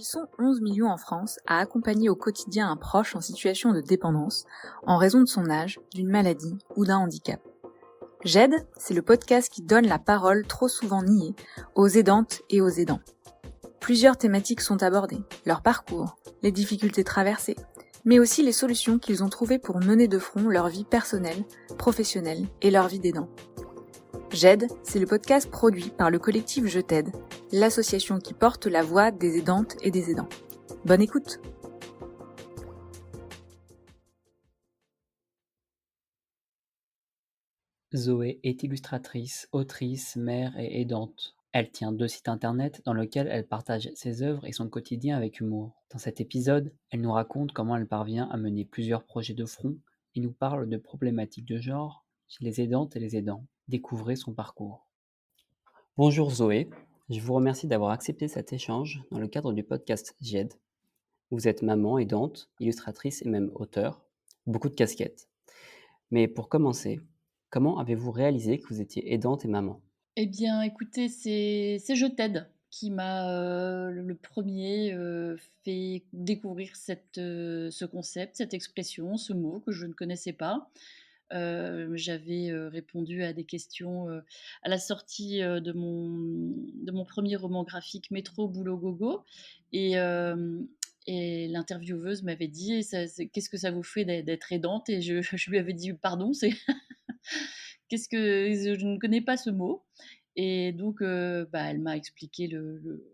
Ils sont 11 millions en France à accompagner au quotidien un proche en situation de dépendance en raison de son âge, d'une maladie ou d'un handicap. J'aide, c'est le podcast qui donne la parole trop souvent niée aux aidantes et aux aidants. Plusieurs thématiques sont abordées, leur parcours, les difficultés traversées, mais aussi les solutions qu'ils ont trouvées pour mener de front leur vie personnelle, professionnelle et leur vie d'aidant. J'aide, c'est le podcast produit par le collectif Je t'aide, l'association qui porte la voix des aidantes et des aidants. Bonne écoute! Zoé est illustratrice, autrice, mère et aidante. Elle tient 2 sites internet dans lesquels elle partage ses œuvres et son quotidien avec humour. Dans cet épisode, elle nous raconte comment elle parvient à mener plusieurs projets de front et nous parle de problématiques de genre chez les aidantes et les aidants. Découvrez son parcours. Bonjour Zoé, je vous remercie d'avoir accepté cet échange dans le cadre du podcast J'aide. Vous êtes maman, aidante, illustratrice et même auteure. Beaucoup de casquettes. Mais pour commencer, comment avez-vous réalisé que vous étiez aidante et maman? Eh bien, écoutez, c'est Je t'aide qui m'a, le 1er, fait découvrir ce concept, cette expression, ce mot que je ne connaissais pas. J'avais, répondu à des questions, à la sortie, de mon 1er roman graphique Métro boulot gogo et et l'intervieweuse m'avait dit: «Ça c'est qu'est-ce que ça vous fait d'être aidante?» et je je lui avais dit: «Pardon, c'est qu'est-ce que je ne connais pas ce mot?» et donc elle m'a expliqué le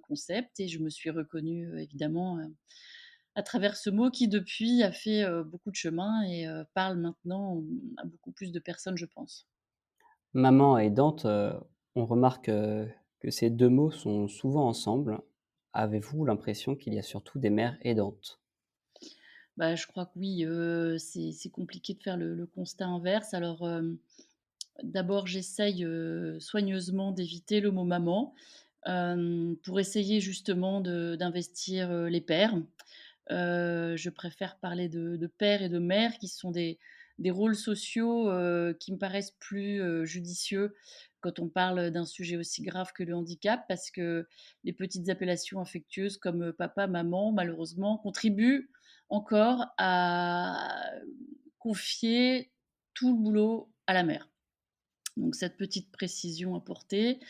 concept et je me suis reconnue, évidemment, à travers ce mot qui depuis a fait, beaucoup de chemin et parle maintenant, à beaucoup plus de personnes, je pense. Maman et aidante, on remarque, que ces 2 mots sont souvent ensemble. Avez-vous l'impression qu'il y a surtout des mères aidantes? Bah, je crois que oui, c'est compliqué de faire le constat inverse. Alors, d'abord j'essaye, soigneusement d'éviter le mot maman, pour essayer justement d'investir, les pères. Je préfère parler de père et de mère qui sont des rôles sociaux, qui me paraissent plus, judicieux quand on parle d'un sujet aussi grave que le handicap. Parce que les petites appellations affectueuses comme, papa, maman, malheureusement, contribuent encore à confier tout le boulot à la mère. Donc cette petite précision apportée,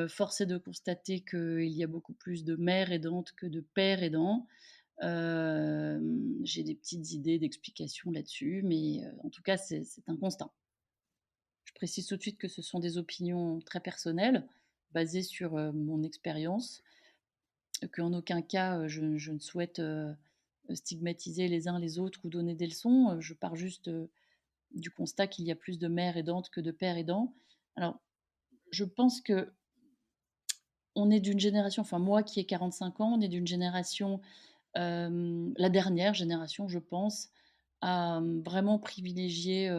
force est de constater qu'il y a beaucoup plus de mères aidantes que de pères aidants. J'ai des petites idées d'explications là-dessus, mais en tout cas, c'est un constat. Je précise tout de suite que ce sont des opinions très personnelles, basées sur, mon expérience, qu'en aucun cas, je ne souhaite, stigmatiser les uns les autres ou donner des leçons. Je pars juste, du constat qu'il y a plus de mères aidantes que de pères aidants. Alors, je pense que on est d'une génération, enfin moi qui ai 45 ans, on est d'une génération, la dernière génération, je pense, à, vraiment privilégier,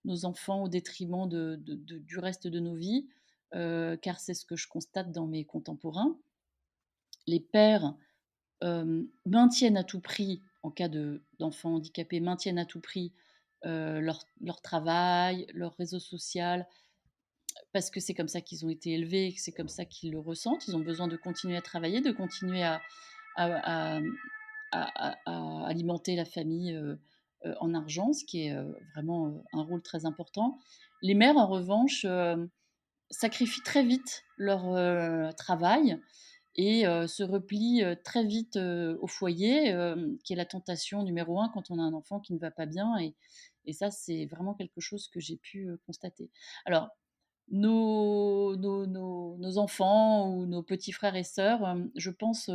nos enfants au détriment du reste de nos vies, car c'est ce que je constate dans mes contemporains. Les pères, maintiennent à tout prix, en cas d'enfants handicapés, maintiennent à tout prix, leur travail, leur réseau social, parce que c'est comme ça qu'ils ont été élevés et que c'est comme ça qu'ils le ressentent. Ils ont besoin de continuer à travailler, de continuer à, à alimenter la famille, en argent, ce qui est, vraiment, un rôle très important. Les mères, en revanche, sacrifient très vite leur, travail et se replient, très vite, au foyer, qui est la tentation numéro un quand on a un enfant qui ne va pas bien et ça, c'est vraiment quelque chose que j'ai pu, constater. Alors nos enfants ou nos petits frères et sœurs, je pense,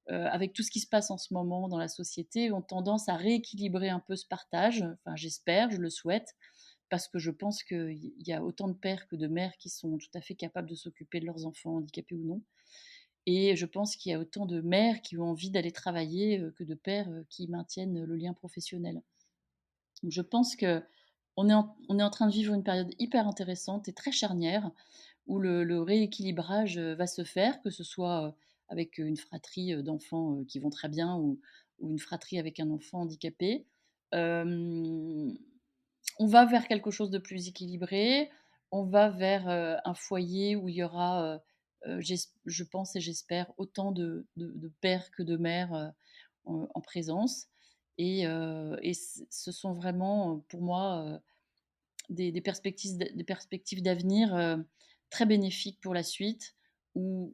avec tout ce qui se passe en ce moment dans la société, ont tendance à rééquilibrer un peu ce partage. Enfin, j'espère, je le souhaite, parce que je pense qu'il y a autant de pères que de mères qui sont tout à fait capables de s'occuper de leurs enfants, handicapés ou non. Et je pense qu'il y a autant de mères qui ont envie d'aller travailler, que de pères, qui maintiennent le lien professionnel. Donc je pense qu'on est en train de vivre une période hyper intéressante et très charnière où le rééquilibrage, va se faire, que ce soit, avec, une fratrie, d'enfants, qui vont très bien ou une fratrie avec un enfant handicapé. Hem, on va vers quelque chose de plus équilibré, on va vers, un foyer où il y aura, je pense et j'espère autant de pères que de mères, en présence et ce sont vraiment, pour moi, des perspectives d'avenir, très bénéfiques pour la suite où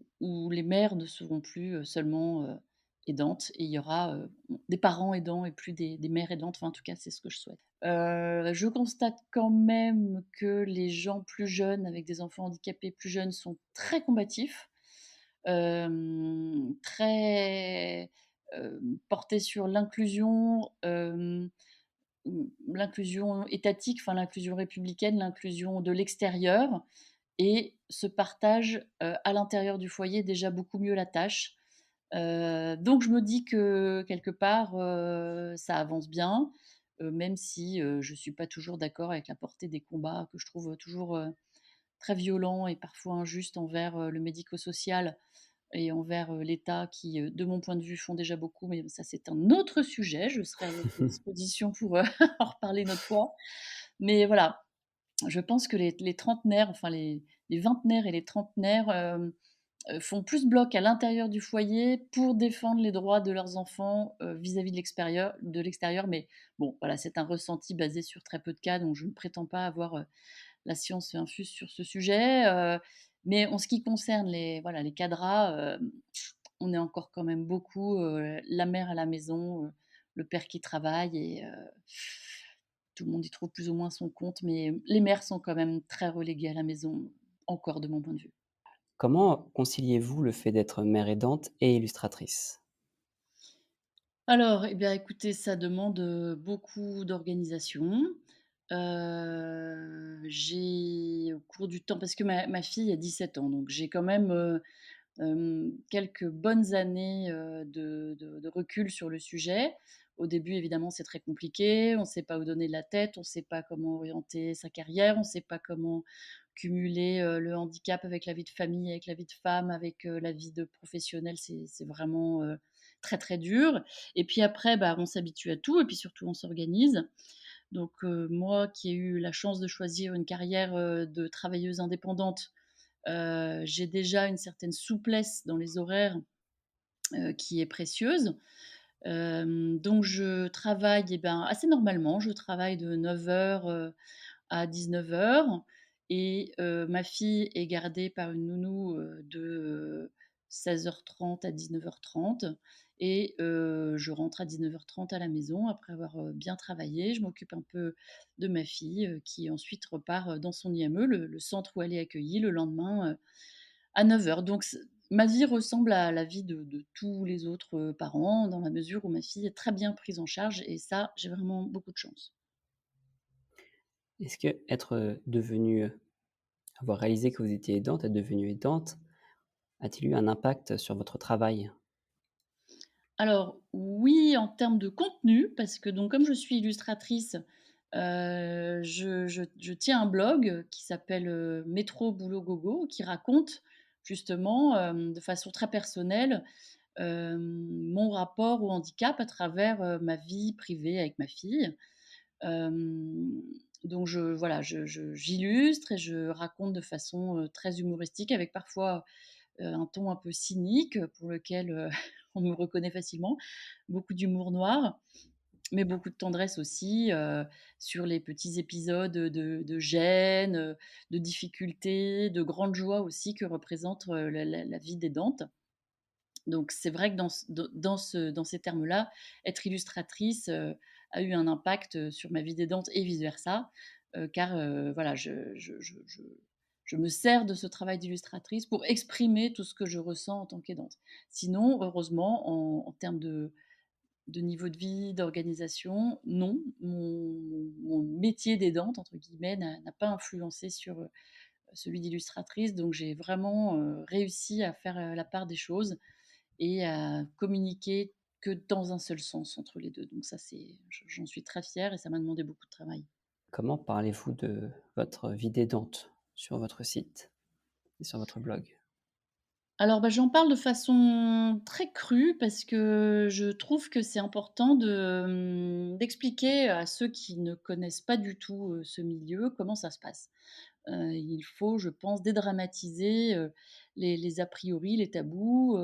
les mères ne seront plus, seulement, aidantes et il y aura, des parents aidants et plus des mères aidantes. Enfin, en tout cas, c'est ce que je souhaite. Je constate quand même que les gens plus jeunes, avec des enfants handicapés plus jeunes, sont très combatifs, très, portés sur l'inclusion, l'inclusion étatique, enfin l'inclusion républicaine, l'inclusion de l'extérieur et se partagent, à l'intérieur du foyer déjà beaucoup mieux la tâche. Donc je me dis que quelque part, ça avance bien, même si, je ne suis pas toujours d'accord avec la portée des combats que je trouve toujours, très violents et parfois injustes envers, le médico-social et envers, l'État qui, de mon point de vue, font déjà beaucoup, mais ça c'est un autre sujet. Je serai à votre disposition pour, en reparler une autre fois. Mais voilà, je pense que les trentenaires, enfin les vingtenaires et les trentenaires, font plus bloc à l'intérieur du foyer pour défendre les droits de leurs enfants, vis-à-vis de l'extérieur. Mais bon, voilà, c'est un ressenti basé sur très peu de cas, donc je ne prétends pas avoir, la science infuse sur ce sujet, mais en ce qui concerne les cadras, on est encore quand même beaucoup, la mère à la maison, le père qui travaille et tout le monde y trouve plus ou moins son compte, mais les mères sont quand même très reléguées à la maison, encore de mon point de vue. Comment conciliez-vous le fait d'être mère aidante et illustratrice? Alors, eh bien, écoutez, ça demande, beaucoup d'organisation. J'ai au cours du temps parce que ma fille a 17 ans, donc j'ai quand même, quelques bonnes années, de recul sur le sujet. Au début, évidemment, c'est très compliqué, on ne sait pas où donner de la tête, on ne sait pas comment orienter sa carrière, on ne sait pas comment cumuler, le handicap avec la vie de famille, avec la vie de femme, avec, la vie de professionnelle. C'est vraiment, très, très dur et puis après, bah, on s'habitue à tout et puis surtout on s'organise. Donc, moi qui ai eu la chance de choisir une carrière, de travailleuse indépendante, j'ai déjà une certaine souplesse dans les horaires, qui est précieuse. Donc je travaille, eh ben, assez normalement. Je travaille de 9h, à 19h et ma fille est gardée par une nounou, de 16h30 à 19h30 et je rentre à 19h30 à la maison après avoir, bien travaillé. Je m'occupe un peu de ma fille, qui ensuite repart, dans son IME, le centre où elle est accueillie, le lendemain, à 9h. Donc ma vie ressemble à la vie de tous les autres, parents dans la mesure où ma fille est très bien prise en charge et ça, j'ai vraiment beaucoup de chance. Est-ce que être, devenue, avoir réalisé que vous étiez aidante, être devenue aidante, a-t-il eu un impact sur votre travail? Alors oui, en termes de contenu, parce que donc comme je suis illustratrice, je tiens un blog qui s'appelle, Métro Boulot Gogo, qui raconte justement, de façon très personnelle, mon rapport au handicap à travers, ma vie privée avec ma fille. Hem, donc voilà, j'illustre et je raconte de façon, très humoristique avec parfois, un ton un peu cynique, pour lequel, on me reconnaît facilement. Beaucoup d'humour noir, mais beaucoup de tendresse aussi, sur les petits épisodes, de gêne, de difficultés, de grande joie aussi que représente, la vie d'aidante. Donc c'est vrai que dans ces termes-là, être illustratrice, a eu un impact, sur ma vie d'aidante et vice versa, car, voilà, je me sers de ce travail d'illustratrice pour exprimer tout ce que je ressens en tant qu'aidante. Sinon, heureusement, en termes de niveau de vie, d'organisation, non, mon métier d'aidante, entre guillemets, n'a pas influencé sur, celui d'illustratrice. Donc j'ai vraiment, réussi à faire, la part des choses et à communiquer que dans un seul sens entre les 2. Donc ça, j'en suis très fière et ça m'a demandé beaucoup de travail. Comment parlez-vous de votre vie d'aidante sur votre site et sur votre blog? Alors, bah, j'en parle de façon très crue parce que je trouve que c'est important d'expliquer à ceux qui ne connaissent pas du tout, ce milieu, comment ça se passe. Il faut, je pense, dédramatiser, les a priori, les tabous.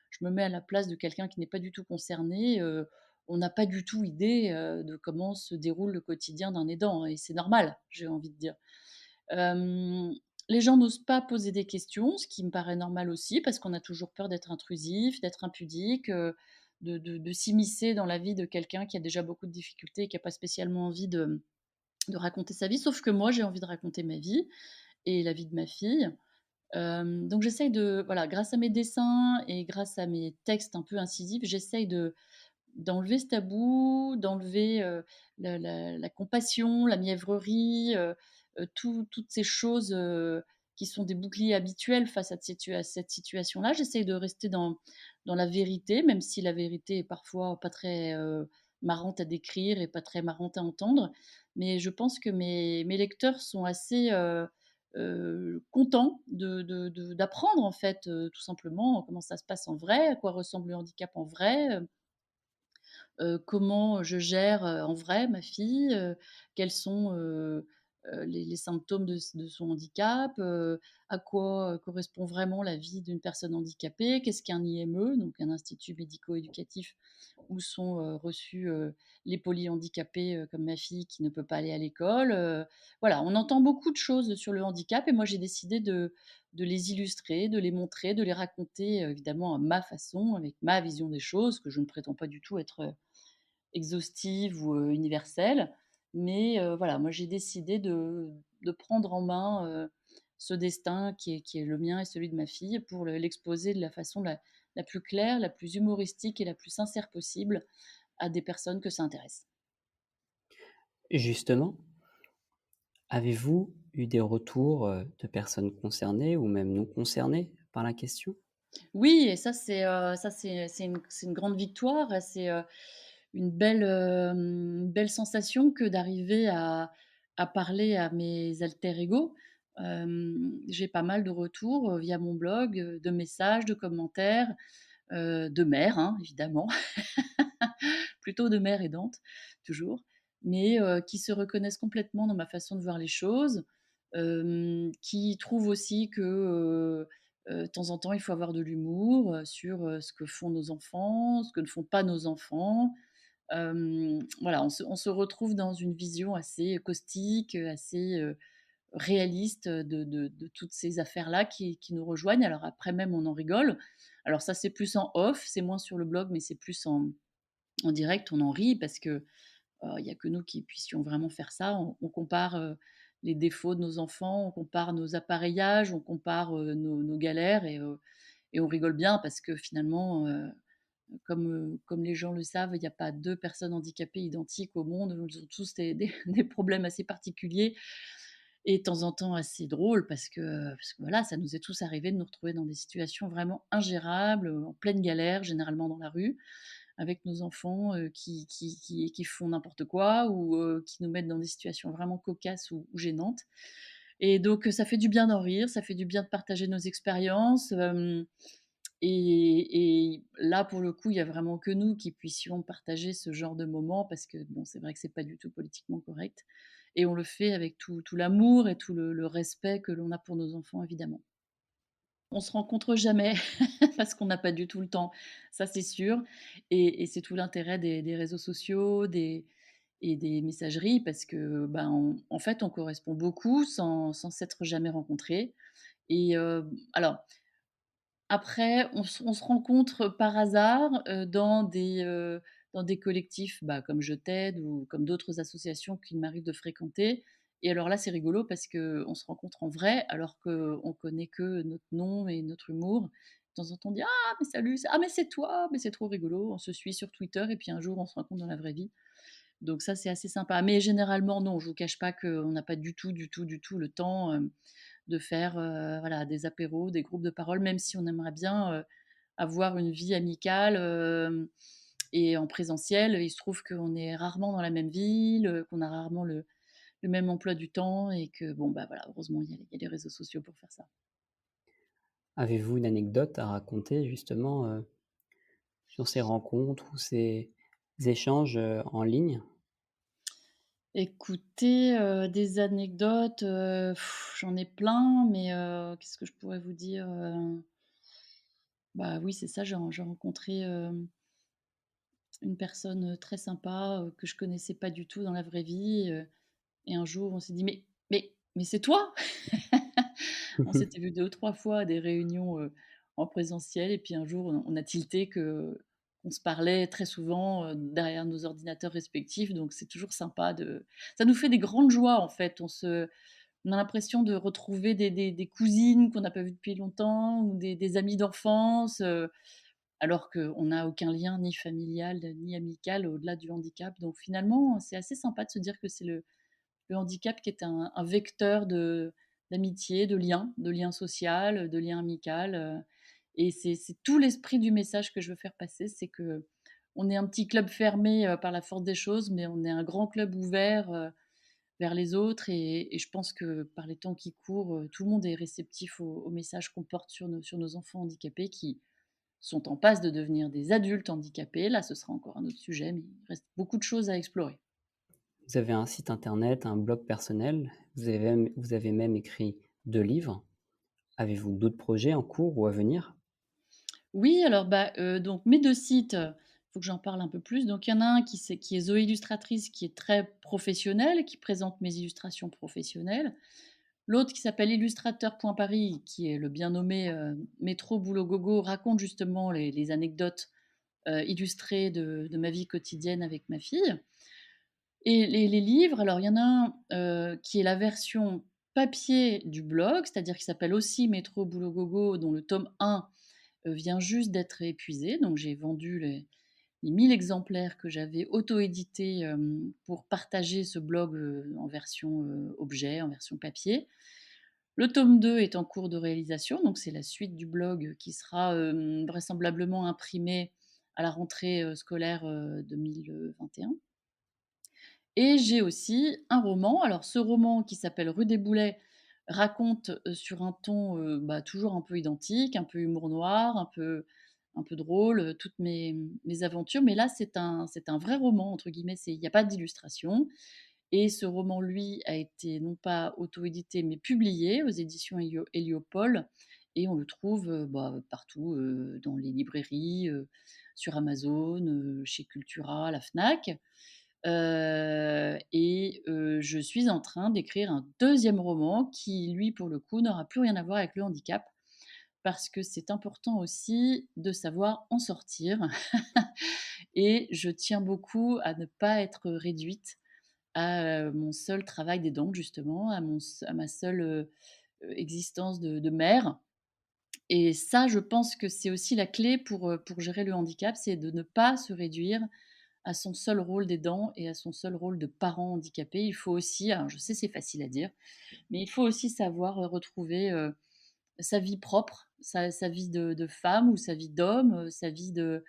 Je me mets à la place de quelqu'un qui n'est pas du tout concerné, on n'a pas du tout idée, de comment se déroule le quotidien d'un aidant et c'est normal, j'ai envie de dire. Hem, les gens n'osent pas poser des questions, ce qui me paraît normal aussi parce qu'on a toujours peur d'être intrusif, d'être impudique, de s'immiscer dans la vie de quelqu'un qui a déjà beaucoup de difficultés et qui a pas spécialement envie de raconter sa vie. Sauf que moi, j'ai envie de raconter ma vie et la vie de ma fille. Donc j'essaye de voilà, grâce à mes dessins et grâce à mes textes un peu incisifs, j'essaye d'enlever ce tabou, d'enlever, la compassion, la mièvrerie, toutes ces choses, qui sont des boucliers habituels face à cette situation-là. J'essaye de rester dans la vérité, même si la vérité est parfois pas très, marrante à décrire et pas très marrante à entendre. Mais je pense que mes lecteurs sont assez, contents d'apprendre en fait, tout simplement comment ça se passe en vrai, à quoi ressemble le handicap en vrai, comment je gère, en vrai ma fille, quels sont, les symptômes de son handicap, à quoi, correspond vraiment la vie d'une personne handicapée, qu'est-ce qu'un IME, donc un institut médico-éducatif où sont, reçus, les polyhandicapés, comme ma fille qui ne peut pas aller à l'école, voilà, on entend beaucoup de choses sur le handicap et moi j'ai décidé de les illustrer, de les montrer, de les raconter, évidemment à ma façon, avec ma vision des choses, que je ne prétends pas du tout être, exhaustive ou, universelle. Mais, voilà, moi j'ai décidé de prendre en main, ce destin qui est le mien et celui de ma fille pour l'exposer de la façon la plus claire, la plus humoristique et la plus sincère possible à des personnes que ça intéresse. Justement, avez-vous eu des retours, de personnes concernées ou même non concernées par la question? Oui et c'est une grande victoire et c'est, une belle sensation que d'arriver à parler à mes alter ego. J'ai pas mal de retours, via mon blog, de messages, de commentaires, de mères, hein, évidemment, plutôt de mères aidantes, toujours, mais qui se reconnaissent complètement dans ma façon de voir les choses, qui trouvent aussi que, de temps en temps, il faut avoir de l'humour, sur, ce que font nos enfants, ce que ne font pas nos enfants. Voilà, on se retrouve dans une vision assez caustique, assez, réaliste, de toutes ces affaires-là qui nous rejoignent. Alors après même, on en rigole. Alors ça, c'est plus en off, c'est moins sur le blog, mais c'est plus en direct, on en rit parce que, il y a que nous qui puissions vraiment faire ça. On compare, les défauts de nos enfants, on compare nos appareillages, on compare, nos galères et on rigole bien parce que finalement, comme les gens le savent, il n'y a pas 2 personnes handicapées identiques au monde. Ils ont tous des des problèmes assez particuliers et de temps en temps assez drôles parce que voilà, ça nous est tous arrivé de nous retrouver dans des situations vraiment ingérables, en pleine galère, généralement dans la rue, avec nos enfants, qui font n'importe quoi ou, qui nous mettent dans des situations vraiment cocasses ou gênantes et donc, ça fait du bien d'en rire, ça fait du bien de partager nos expériences, et là, pour le coup, il y a vraiment que nous qui puissions partager ce genre de moments parce que, bon, c'est vrai que c'est pas du tout politiquement correct et on le fait avec tout l'amour et tout le respect que l'on a pour nos enfants, évidemment. On se rencontre jamais parce qu'on n'a pas du tout le temps, ça c'est sûr et c'est tout l'intérêt des réseaux sociaux, des messageries parce que, ben, en fait, on correspond beaucoup sans s'être jamais rencontrés et alors après, on se rencontre par hasard, dans des collectifs, bah, comme Je t'aide ou comme d'autres associations qu'il m'arrive de fréquenter et alors là, c'est rigolo parce qu'on se rencontre en vrai alors qu'on connaît que notre nom et notre humour. De temps en temps, on dit: «Ah mais salut!» «Ah mais c'est toi!» mais c'est trop rigolo. On se suit sur Twitter et puis un jour, on se rencontre dans la vraie vie. Donc ça, c'est assez sympa. Mais généralement, non, je vous cache pas qu'on n'a pas du tout, du tout, du tout le temps, de faire, voilà, des apéros, des groupes de parole, même si on aimerait bien, avoir une vie amicale, et en présentiel. Il se trouve qu'on est rarement dans la même ville, qu'on a rarement le même emploi du temps et que bon, bah, voilà, heureusement, il y a les réseaux sociaux pour faire ça. Avez-vous une anecdote à raconter justement, sur ces rencontres ou ces échanges, en ligne? Écoutez, des anecdotes, j'en ai plein, mais qu'est-ce que je pourrais vous dire? Bah, oui, c'est ça, j'ai rencontré, une personne, très sympa, que je connaissais pas du tout dans la vraie vie, et un jour on s'est dit: «Mais c'est toi?» On s'était vu 2 ou 3 fois à des réunions, en présentiel et puis un jour on a tilté qu'on se parlait très souvent, derrière nos ordinateurs respectifs, donc c'est toujours sympa de ça nous fait des grandes joies en fait. On a l'impression de retrouver des cousines qu'on n'a pas vues depuis longtemps ou des amies d'enfance, alors qu'on n'a aucun lien ni familial ni amical au-delà du handicap. Donc finalement, c'est assez sympa de se dire que c'est le handicap qui est un vecteur d'amitié, de lien social, de lien amical, et c'est tout l'esprit du message que je veux faire passer, c'est que on est un petit club fermé, par la force des choses, mais on est un grand club ouvert, vers les autres et je pense que par les temps qui courent, tout le monde est réceptif au message qu'on porte sur nos enfants handicapés qui sont en passe de devenir des adultes handicapés. Là, ce sera encore un autre sujet, mais il reste beaucoup de choses à explorer. Vous avez un site internet, un blog personnel, vous avez même écrit 2 livres. Avez-vous d'autres projets en cours ou à venir? Oui, alors, bah, donc mes 2 sites, faut que j'en parle un peu plus. Donc il y en a un qui est Zoé Illustratrice, qui est très professionnel, qui présente mes illustrations professionnelles. L'autre qui s'appelle Illustrateur.paris, qui est le bien nommé, métro boulot gogo, raconte justement les anecdotes, illustrées de ma vie quotidienne avec ma fille. Et les livres, alors il y en a un, qui est la version papier du blog, c'est-à-dire qu'il s'appelle aussi Métro Boulot Gogo, dont le tome 1 vient juste d'être épuisé. Donc j'ai vendu les 1000 exemplaires que j'avais auto-édités, pour partager ce blog, en version, objet, en version papier. Le tome 2 est en cours de réalisation, donc c'est la suite du blog qui sera, vraisemblablement imprimé à la rentrée, scolaire, 2021. Et j'ai aussi un roman. Alors ce roman qui s'appelle Rue des Boulets raconte, sur un ton, bah, toujours un peu identique, un peu humour noir, un peu drôle, toutes mes aventures. Mais là, c'est un «vrai roman» entre guillemets, il y a pas d'illustration et ce roman, lui, a été non pas auto-édité, mais publié aux éditions Heliopol et on le trouve, bah, partout, dans les librairies, sur Amazon, chez Cultura, la Fnac. Je suis en train d'écrire un deuxième roman qui, lui, pour le coup, n'aura plus rien à voir avec le handicap. Parce que c'est important aussi de savoir en sortir. Et je tiens beaucoup à ne pas être réduite à mon seul travail d'aidante, justement, à ma seule existence de mère. Et ça, je pense que c'est aussi la clé pour gérer le handicap, c'est de ne pas se réduire à son seul rôle d'aidant et à son seul rôle de parent handicapé. Il faut aussi, alors je sais c'est facile à dire, mais il faut aussi savoir, retrouver, sa vie propre, sa vie de femme ou sa vie d'homme, sa vie de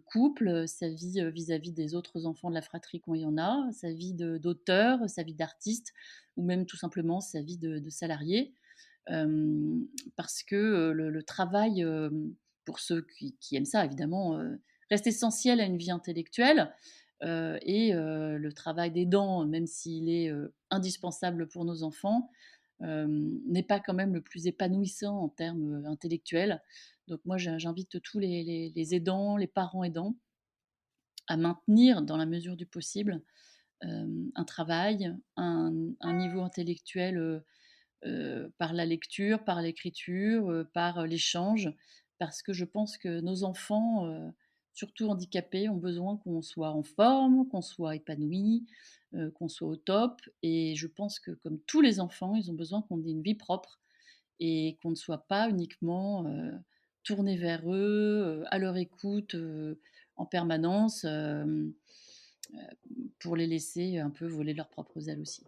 couple, sa vie, vis-à-vis des autres enfants de la fratrie quand il y en a, sa vie d'auteur, sa vie d'artiste ou même tout simplement sa vie de salarié. Parce que, le travail, pour ceux qui aiment ça évidemment, reste essentiel à une vie intellectuelle, le travail d'aidant, même s'il est, indispensable pour nos enfants, n'est pas quand même le plus épanouissant en termes, intellectuels. Donc moi j'invite tous les aidants, les parents aidants à maintenir dans la mesure du possible, un travail, un niveau intellectuel, par la lecture, par l'écriture, par, l'échange. Parce que je pense que nos enfants, surtout handicapés, ont besoin qu'on soit en forme, qu'on soit épanoui, qu'on soit au top et je pense que comme tous les enfants, ils ont besoin qu'on ait une vie propre et qu'on ne soit pas uniquement, tourné vers eux, à leur écoute, en permanence, pour les laisser un peu voler de leurs propres ailes aussi.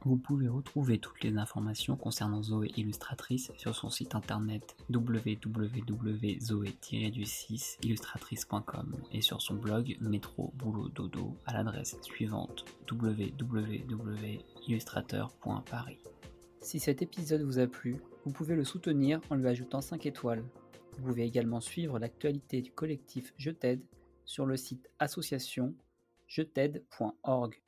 Vous pouvez retrouver toutes les informations concernant Zoé Illustratrice sur son site internet www.zoé-illustratrice.com et sur son blog Métro Boulot Dodo à l'adresse suivante www.illustrateur.paris. Si cet épisode vous a plu, vous pouvez le soutenir en lui ajoutant 5 étoiles. Vous pouvez également suivre l'actualité du collectif Je t'aide sur le site association-je-t'aide.org.